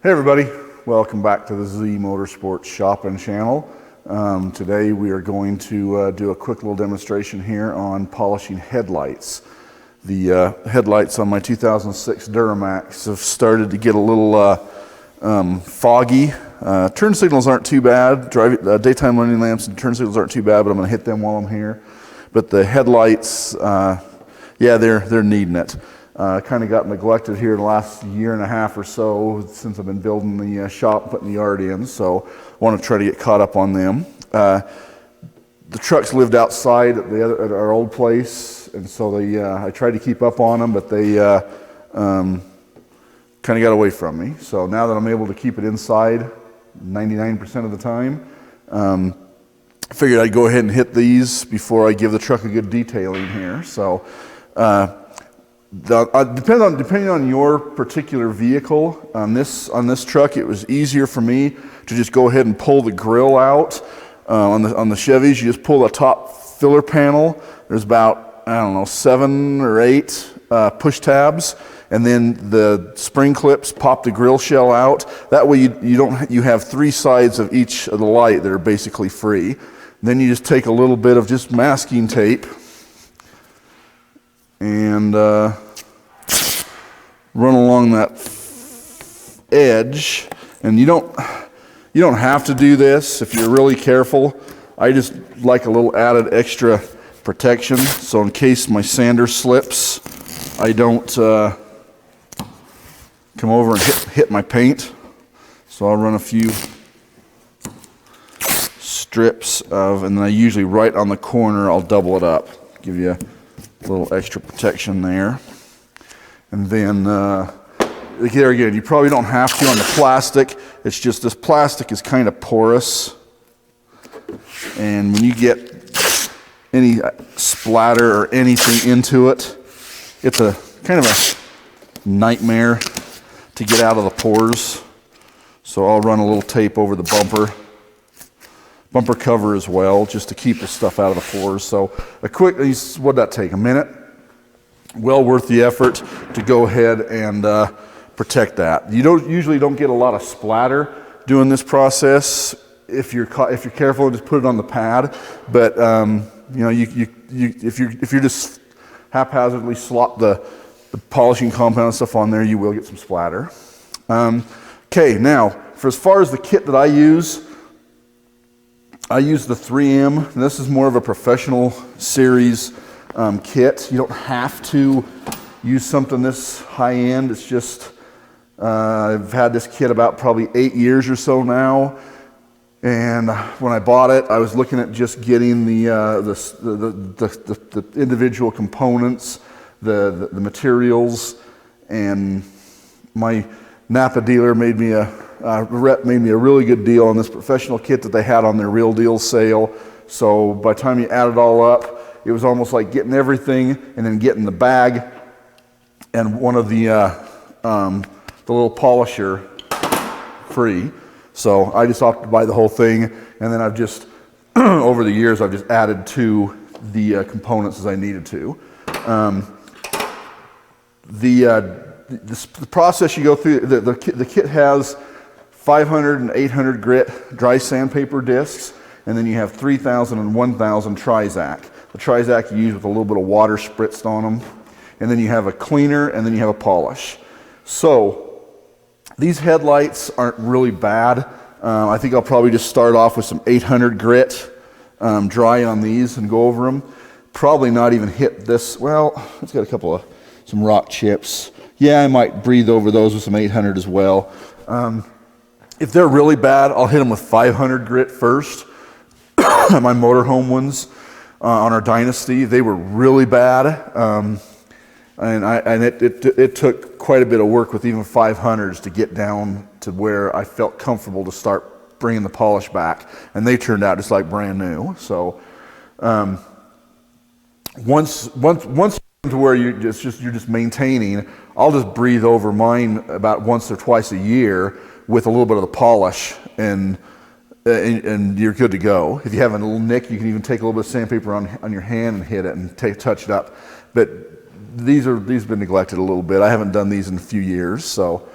Hey everybody, welcome back to the Z Motorsports Shopping Channel. Today we are going to do a quick little demonstration here on polishing headlights. The headlights on my 2006 Duramax have started to get a little foggy. Turn signals aren't too bad. Daytime running lamps and turn signals aren't too bad, but I'm going to hit them while I'm here. But the headlights, yeah, they're needing it. Kind of got neglected here the last year and a half or so since I've been building the shop, putting the yard in, so I want to try to get caught up on them. The trucks lived outside at our old place, and so I tried to keep up on them, but they kind of got away from me. So now that I'm able to keep it inside 99% of the time, I figured I'd go ahead and hit these before I give the truck a good detailing here. So depending on your particular vehicle, on this truck, it was easier for me to just go ahead and pull the grill out. On the Chevys, you just pull the top filler panel. There's about, I don't know, 7 or 8 push tabs, and then the spring clips pop the grill shell out. That way you have 3 sides of each of the light that are basically free. Then you just take a little bit of just masking tape and run along that edge. And you don't have to do this if you're really careful. I just like a little added extra protection, so in case my sander slips, I don't come over and hit my paint. So I'll run a few strips of, and then I usually right on the corner I'll double it up, give you a little extra protection there. And then there again, you probably don't have to on the plastic. It's just this plastic is kind of porous, and when you get any splatter or anything into it, it's a kind of a nightmare to get out of the pores. So I'll run a little tape over the bumper cover as well, just to keep the stuff out of the pores. So a quick, what'd that take, a minute? Well worth the effort to go ahead and protect that. You usually don't get a lot of splatter doing this process if you're careful and just put it on the pad. But you know, if you're just haphazardly slop the polishing compound and stuff on there, you will get some splatter. Okay, now for as far as the kit that I use the 3M. This is more of a professional series kit. You don't have to use something this high end. It's just I've had this kit about probably 8 years or so now, and when I bought it, I was looking at just getting the individual components, the materials, and my Napa dealer made me a really good deal on this professional kit that they had on their Real Deal sale. So by the time you add it all up, it was almost like getting everything and then getting the bag and one of the little polisher free. So I just opted to buy the whole thing, and then I've just over the years I've just added to the components as I needed to. The process you go through, the kit has 500 and 800 grit dry sandpaper discs, and then you have 3,000 and 1,000 Trizac. The Trizac you use with a little bit of water spritzed on them, and then you have a cleaner, and then you have a polish. So these headlights aren't really bad. I think I'll probably just start off with some 800 grit dry on these and go over them. Probably not even hit this. Well, it's got some rock chips. Yeah, I might breathe over those with some 800 as well. If they're really bad, I'll hit them with 500 grit first. My motorhome ones on our Dynasty, they were really bad, and it took quite a bit of work with even 500s to get down to where I felt comfortable to start bringing the polish back, and they turned out just like brand new. So once to where you're just maintaining, I'll just breathe over mine about once or twice a year with a little bit of the polish, and you're good to go. If you have a little nick, you can even take a little bit of sandpaper on your hand and hit it and touch it up. But these have been neglected a little bit. I haven't done these in a few years, so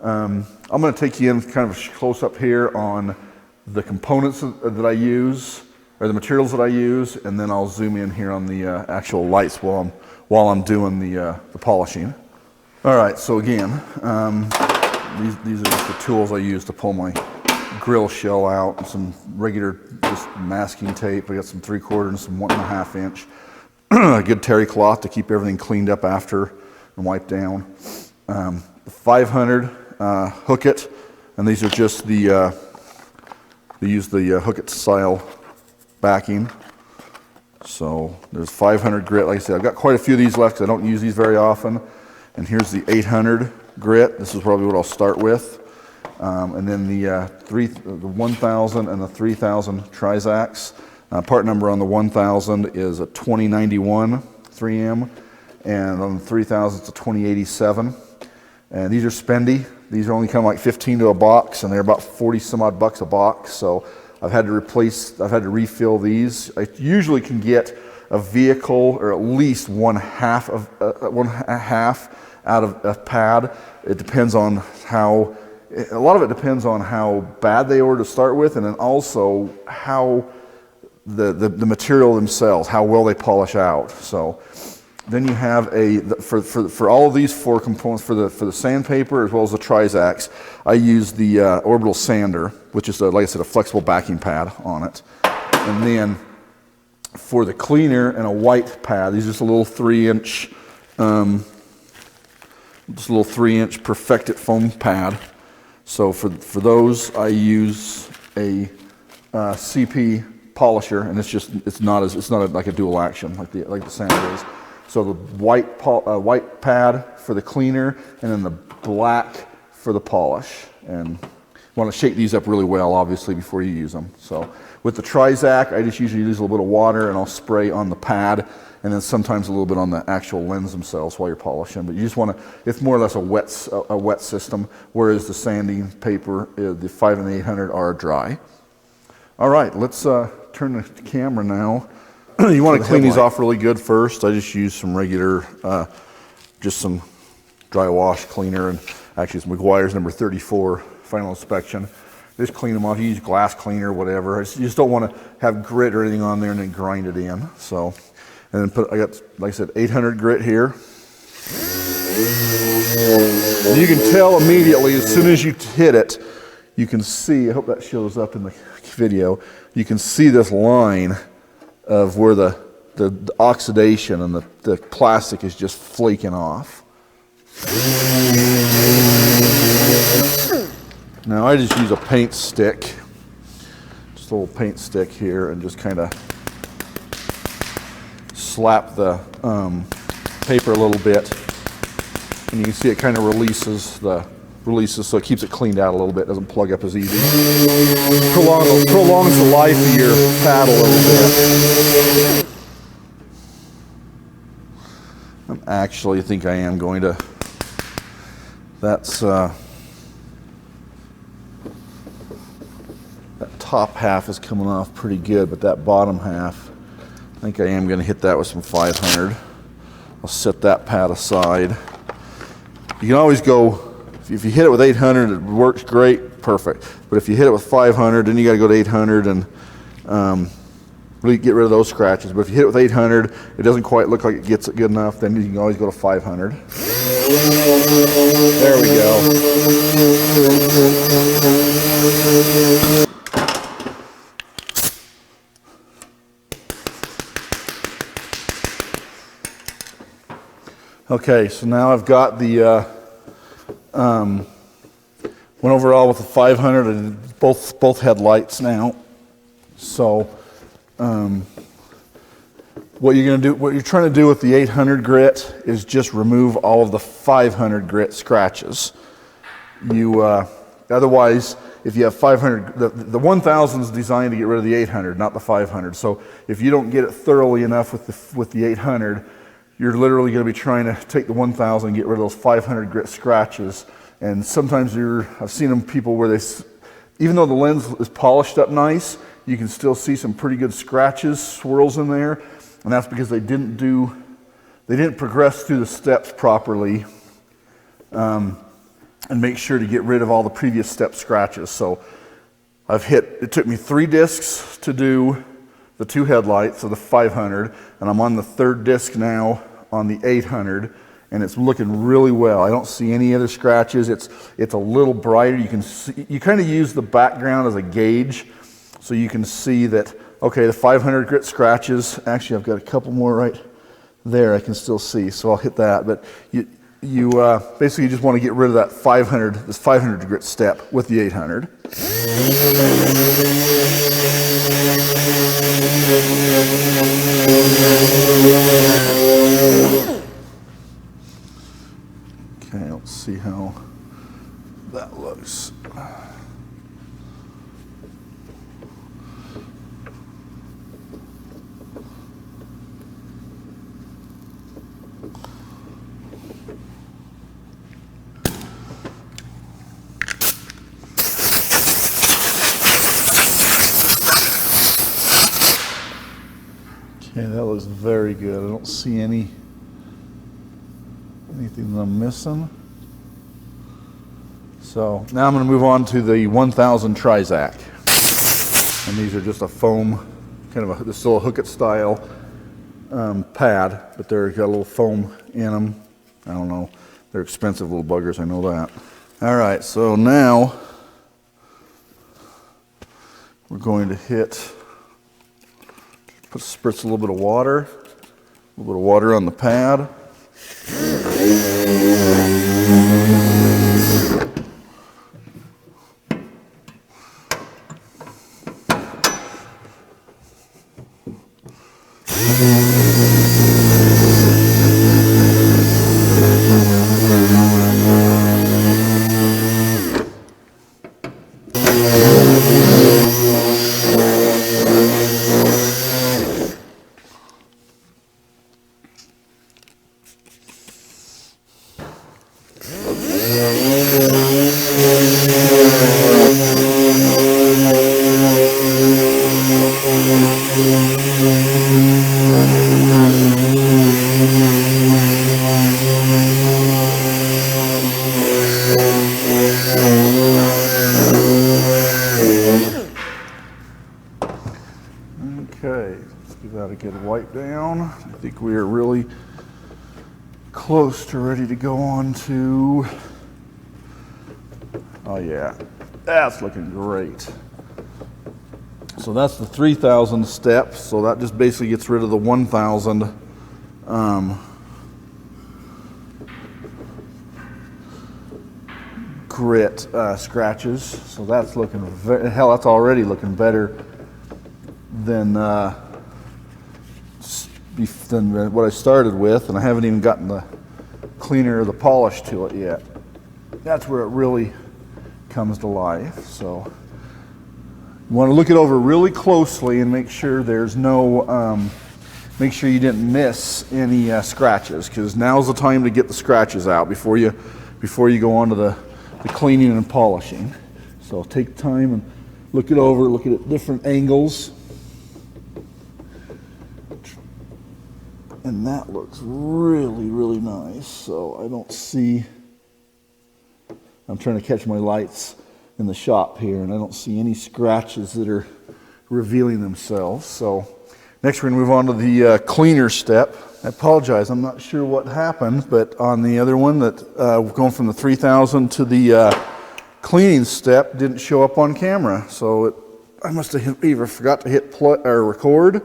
I'm going to take you in kind of a close up here on the components that I use, or the materials that I use, and then I'll zoom in here on the actual lights while I'm doing the polishing. All right, so again, these are just the tools I use to pull my grill shell out, and some regular just masking tape. I got some 3/4 and some 1.5 inch. A good terry cloth to keep everything cleaned up after and wiped down. 500 hook it, and these are just the they use the hook it style backing. So there's 500 grit. Like I said, I've got quite a few of these left because I don't use these very often. And here's the 800 grit. This is probably what I'll start with. And then the 1000 and the 3000 Trizax. Part number on the 1000 is a 2091 3M, and on the 3000 it's a 2087. And these are spendy. These are only come like 15 to a box, and they're about 40 some odd bucks a box. So I've had to refill these. I usually can get a vehicle or at least one half out of a pad. It depends on a lot of it depends on how bad they were to start with, and then also how the material themselves, how well they polish out. So then you have for all of these 4 components, for the sandpaper as well as the Trizax, I use the orbital sander, which is like I said, a flexible backing pad on it. And then for the cleaner and a white pad, these are just a little 3-inch, perfected foam pad. So for those, I use a CP polisher, and it's not like a dual action like the sander is. So the white pad for the cleaner, and then the black for the polish. And you want to shake these up really well, obviously, before you use them. So with the Trizax, I just usually use a little bit of water, and I'll spray on the pad, and then sometimes a little bit on the actual lens themselves while you're polishing. But you just want to, it's more or less a wet system, whereas the sanding paper, the 5 and the 800 are dry. All right, let's turn the camera now. You want to clean these off really good first. I just use some regular, just some dry wash cleaner, and actually it's McGuire's number 34 final inspection. Just clean them off. You use glass cleaner, whatever. You just don't want to have grit or anything on there and then grind it in. So, and then I got, like I said, 800 grit here. And you can tell immediately as soon as you hit it, you can see, I hope that shows up in the video, you can see this line of where the oxidation and the plastic is just flaking off. Now I just use a paint stick, just a little paint stick here, and just kind of slap the paper a little bit, and you can see it kind of releases so it keeps it cleaned out a little bit, doesn't plug up as easy. Prolongs the life of your pad a little bit. I actually think I am going to, that's that top half is coming off pretty good, but that bottom half, I think I am going to hit that with some 500. I'll set that pad aside. You can always go, if you hit it with 800, it works great, perfect. But if you hit it with 500, then you got to go to 800 and really get rid of those scratches. But if you hit it with 800, it doesn't quite look like it gets it good enough, then you can always go to 500. There we go. Okay, so now I've got the went over all with the 500 and both headlights now. So what you're trying to do with the 800 grit is just remove all of the 500 grit scratches. Otherwise, if you have 500, the 1000 is designed to get rid of the 800, not the 500. So if you don't get it thoroughly enough with the 800, you're literally going to be trying to take the 1000 and get rid of those 500 grit scratches. And sometimes I've seen them people where even though the lens is polished up nice, you can still see some pretty good scratches, swirls in there, and that's because they didn't progress through the steps properly. and make sure to get rid of all the previous step scratches. So it took me 3 discs to do the 2 headlights of the 500, and I'm on the 3rd disc now on the 800, and it's looking really well. I don't see any other scratches. It's a little brighter. You can see, you kind of use the background as a gauge, so you can see that, okay, the 500 grit scratches, actually I've got a couple more right there I can still see, so I'll hit that. But you basically just want to get rid of that 500, this 500 grit step with the 800. Okay, let's see how that looks. Okay, that looks very good. I don't see anything that I'm missing. So now I'm going to move on to the 1000 Trizac. And these are just a foam, kind of still a hook-it style pad, but they've got a little foam in them. I don't know. They're expensive little buggers, I know that. All right, so now we're going to spritz a little bit of water on the pad. Okay, let's give that a good wipe down. I think we are really close to ready to go on to, oh yeah, that's looking great. So that's the 3000 step, so that just basically gets rid of the 1000 grit scratches. So that's looking hell, that's already looking better than what I started with, and I haven't even gotten the cleaner or the polish to it yet. That's where it really comes to life. So you want to look it over really closely and make sure there's no, make sure you didn't miss any scratches, because now's the time to get the scratches out before you go on to the cleaning and polishing. So take time and look it over, look at it at different angles. And that looks really, really nice. So I don't see, I'm trying to catch my lights in the shop here, and I don't see any scratches that are revealing themselves. So next we're going to move on to the cleaner step. I apologize, I'm not sure what happened, but on the other one, that going from the 3000 to the cleaning step didn't show up on camera. So I must have either forgot to hit play or record.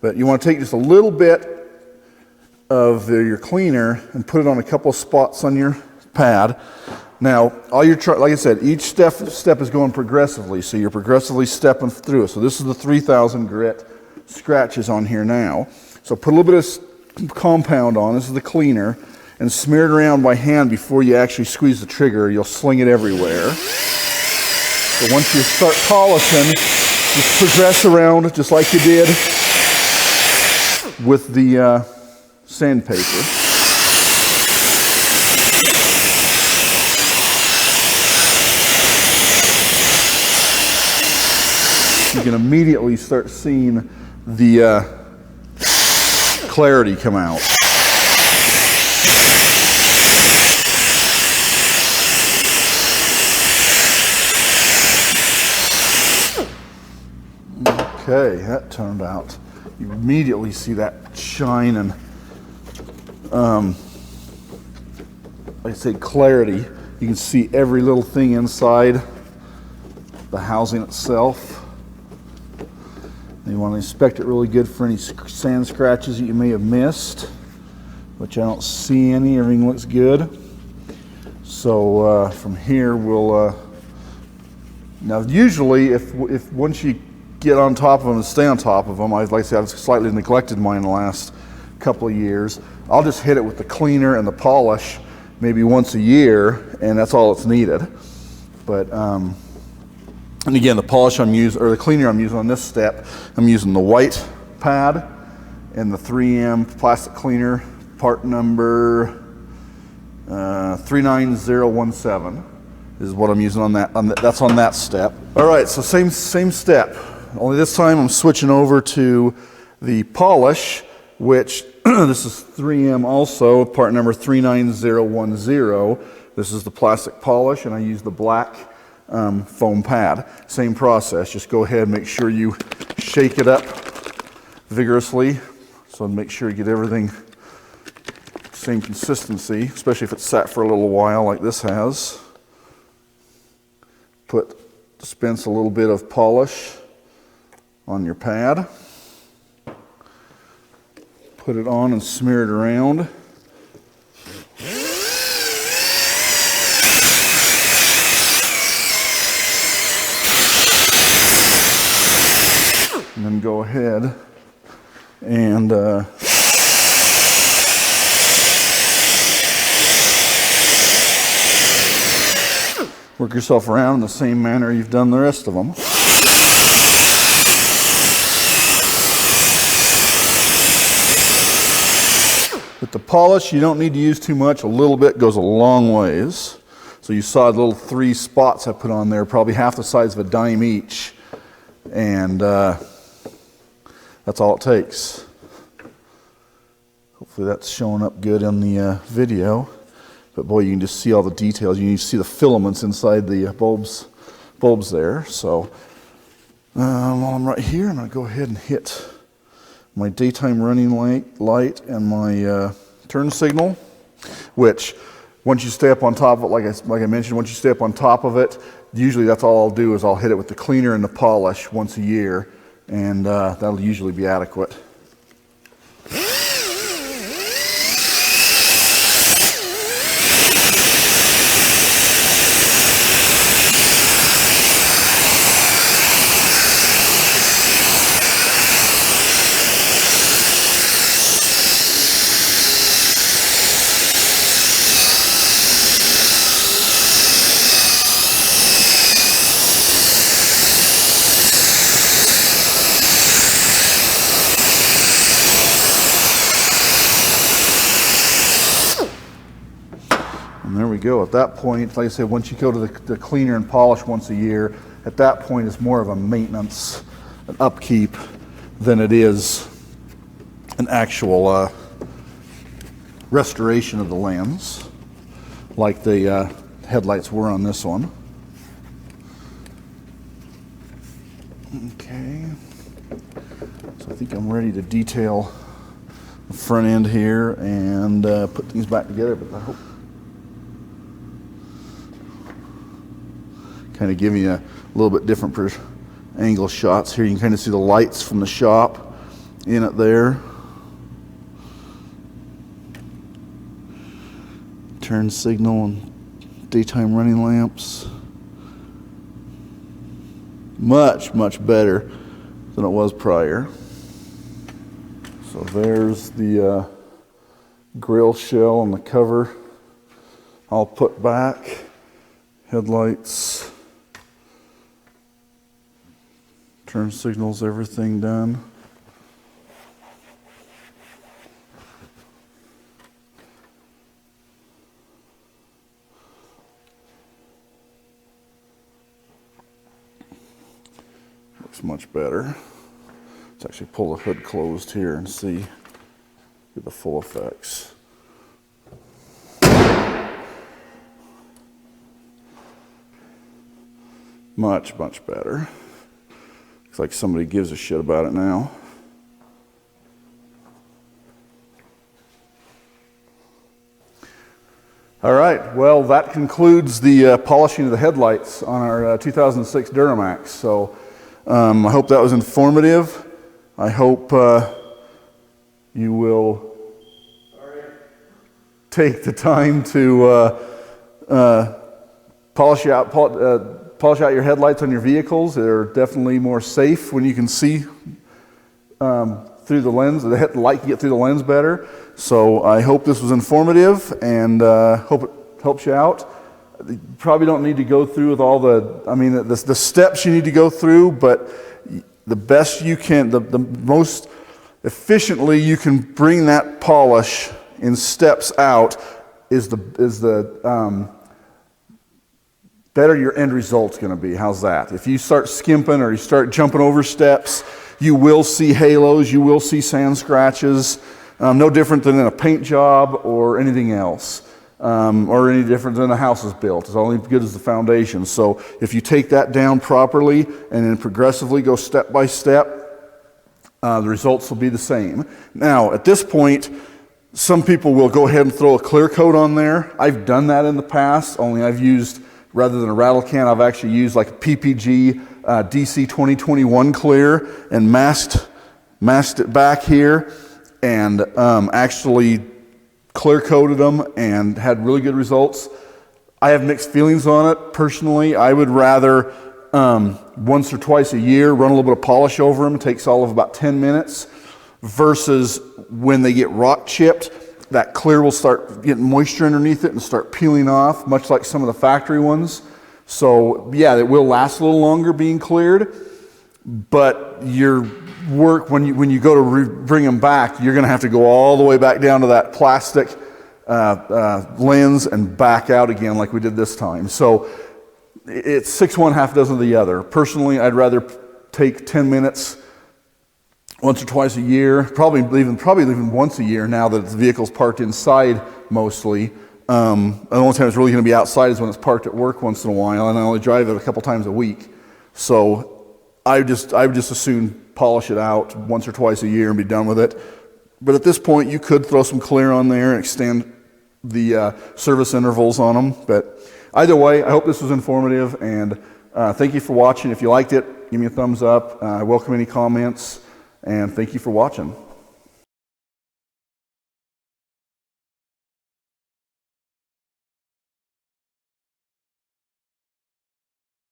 But you want to take just a little bit of your cleaner and put it on a couple of spots on your pad. Now, like I said, each step is going progressively, so you're progressively stepping through it. So this is the 3000 grit scratches on here now. So put a little bit of compound on, this is the cleaner, and smear it around by hand before you actually squeeze the trigger. You'll sling it everywhere. So once you start polishing, just progress around just like you did with the sandpaper. You can immediately start seeing the clarity come out. Okay, that turned out. You immediately see that shine and, like I say, clarity. You can see every little thing inside the housing itself. And you want to inspect it really good for any sand scratches that you may have missed, which I don't see any. Everything looks good. So from here we'll, now usually if once you get on top of them and stay on top of them, like I said, I've slightly neglected mine the last couple of years, I'll just hit it with the cleaner and the polish maybe once a year, and that's all it's needed. But and again, the polish I'm using, or the cleaner I'm using on this step, I'm using the white pad and the 3M plastic cleaner, part number 39017 is what I'm using on that. That's on that step. All right, so same step. Only this time I'm switching over to the polish, which this is 3M also, part number 39010. This is the plastic polish, and I use the black foam pad. Same process. Just go ahead and make sure you shake it up vigorously, so make sure you get everything same consistency, especially if it's sat for a little while like this has. Dispense a little bit of polish on your pad. Put it on and smear it around. And then go ahead and work yourself around in the same manner you've done the rest of them. With the polish, you don't need to use too much. A little bit goes a long ways. So you saw the little 3 spots I put on there, probably half the size of a dime each. And that's all it takes. Hopefully that's showing up good in the video. But boy, you can just see all the details. You can see the filaments inside the bulbs there. So while I'm right here, I'm going to go ahead and hit my daytime running light and my turn signal, which once you stay up on top of it, like I mentioned, once you stay up on top of it, usually that's all I'll do is I'll hit it with the cleaner and the polish once a year, and that'll usually be adequate. And there we go. At that point, like I said, once you go to the cleaner and polish once a year, at that point it's more of a maintenance, an upkeep, than it is an actual restoration of the lens, like the headlights were on this one. Okay, so I think I'm ready to detail the front end here and put things back together, but I hope kind of giving you a little bit different angle shots here. You can kind of see the lights from the shop in it there. Turn signal and daytime running lamps. Much better than it was prior. So there's the grill shell and the cover all put back. Headlights, turn signals, everything done. Looks much better. Let's actually pull the hood closed here and see the full effects. Much better. Looks like somebody gives a shit about it now. All right, well, that concludes the polishing of the headlights on our 2006 Duramax. So I hope that was informative. I hope you will take the time to polish out your headlights on your vehicles. They're definitely more safe when you can see through the lens. The light can get through the lens better. So I hope this was informative, and hope it helps you out. You probably don't need to go through with all the steps you need to go through, but the best you can, the most efficiently you can bring that polish in steps out is the better your end result's going to be. How's that? If you start skimping or you start jumping over steps, you will see halos, you will see sand scratches, no different than in a paint job or anything else, or any different than a house is built. It's only as good as the foundation. So if you take that down properly and then progressively go step by step, the results will be the same. Now, at this point, some people will go ahead and throw a clear coat on there. I've done that in the past, only I've used, rather than a rattle can, I've actually used like a PPG DC 2021 clear and masked it back here, and actually clear coated them and had really good results. I have mixed feelings on it. Personally, I would rather once or twice a year run a little bit of polish over them. It takes all of about 10 minutes versus when they get rock chipped, that clear will start getting moisture underneath it and start peeling off, much like some of the factory ones. So yeah, it will last a little longer being cleared, but your work, when you go to bring them back, you're going to have to go all the way back down to that plastic lens and back out again like we did this time. So it's 6 one, half dozen of the other. Personally, I'd rather take 10 minutes once or twice a year, probably even once a year now that the vehicle's parked inside mostly. The only time it's really going to be outside is when it's parked at work once in a while, and I only drive it a couple times a week. So I would just as soon polish it out once or twice a year and be done with it. But at this point, you could throw some clear on there and extend the service intervals on them. But either way, I hope this was informative, and thank you for watching. If you liked it, give me a thumbs up. I welcome any comments, and thank you for watching.